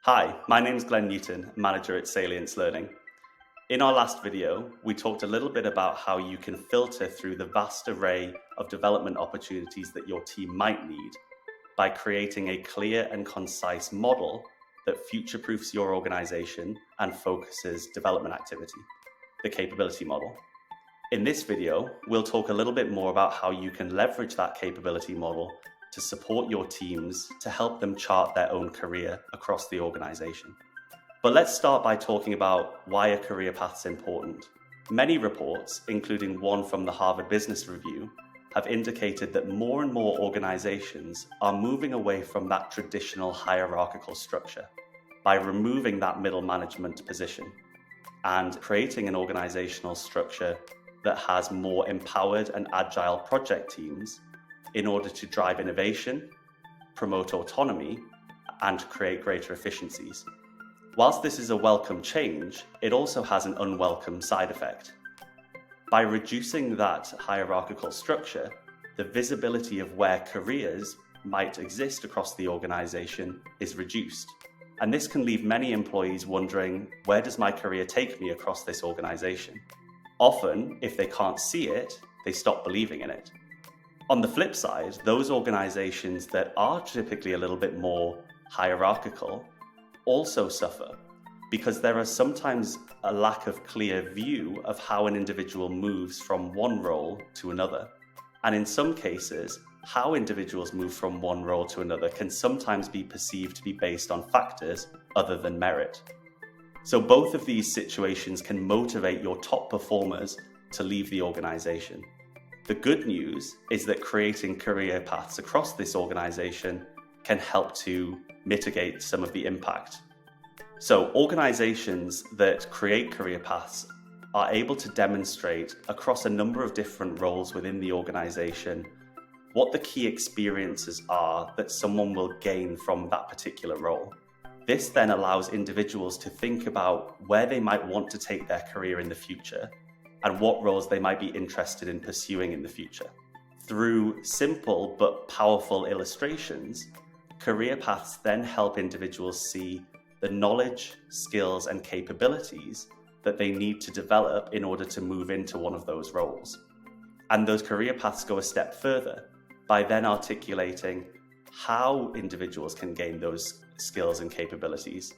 Hi, my name is Glenn Newton, manager at Salience Learning. In our last video, we talked a little bit about how you can filter through the vast array of development opportunities that your team might need by creating a clear and concise model that future-proofs your organization and focuses development activity, the capability model. In this video, we'll talk a little bit more about how you can leverage that capability model to support your teams to help them chart their own career across the organization. But let's start by talking about why a career path is important. Many reports, including one from the Harvard Business Review, have indicated that more and more organizations are moving away from that traditional hierarchical structure by removing that middle management position and creating an organizational structure that has more empowered and agile project teams in order to drive innovation, promote autonomy, and create greater efficiencies. Whilst this is a welcome change, it also has an unwelcome side effect. By reducing that hierarchical structure, the visibility of where careers might exist across the organization is reduced. And this can leave many employees wondering, where does my career take me across this organization? Often, if they can't see it, they stop believing in it. On the flip side, those organizations that are typically a little bit more hierarchical also suffer because there is sometimes a lack of clear view of how an individual moves from one role to another. And in some cases, how individuals move from one role to another can sometimes be perceived to be based on factors other than merit. So both of these situations can motivate your top performers to leave the organization. The good news is that creating career paths across this organization can help to mitigate some of the impact. So organizations that create career paths are able to demonstrate across a number of different roles within the organization what the key experiences are that someone will gain from that particular role. This then allows individuals to think about where they might want to take their career in the future and what roles they might be interested in pursuing in the future. Through simple but powerful illustrations, career paths then help individuals see the knowledge, skills, and capabilities that they need to develop in order to move into one of those roles. And those career paths go a step further by then articulating how individuals can gain those skills and capabilities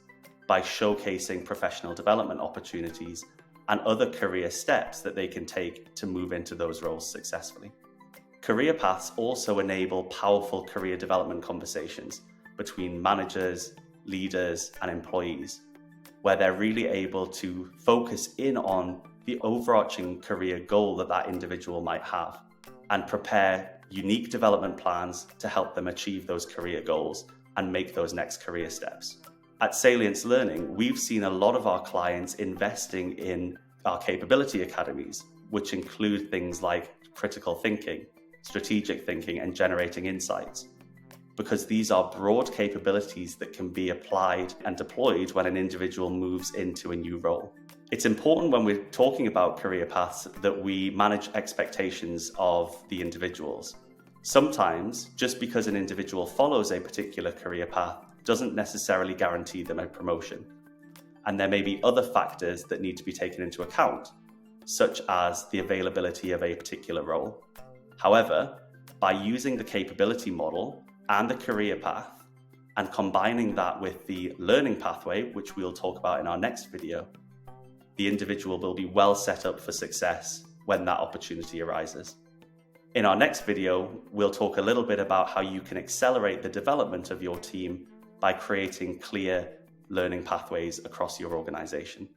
by showcasing professional development opportunities and other career steps that they can take to move into those roles successfully. Career paths also enable powerful career development conversations between managers, leaders, and employees, where they're really able to focus in on the overarching career goal that that individual might have and prepare unique development plans to help them achieve those career goals and make those next career steps. At Salience Learning, we've seen a lot of our clients investing in our capability academies, which include things like critical thinking, strategic thinking, and generating insights, because these are broad capabilities that can be applied and deployed when an individual moves into a new role. It's important when we're talking about career paths that we manage expectations of the individuals. Sometimes, just because an individual follows a particular career path doesn't necessarily guarantee them a promotion. And there may be other factors that need to be taken into account, such as the availability of a particular role. However, by using the capability model and the career path and combining that with the learning pathway, which we'll talk about in our next video, the individual will be well set up for success when that opportunity arises. In our next video, we'll talk a little bit about how you can accelerate the development of your team by creating clear learning pathways across your organization.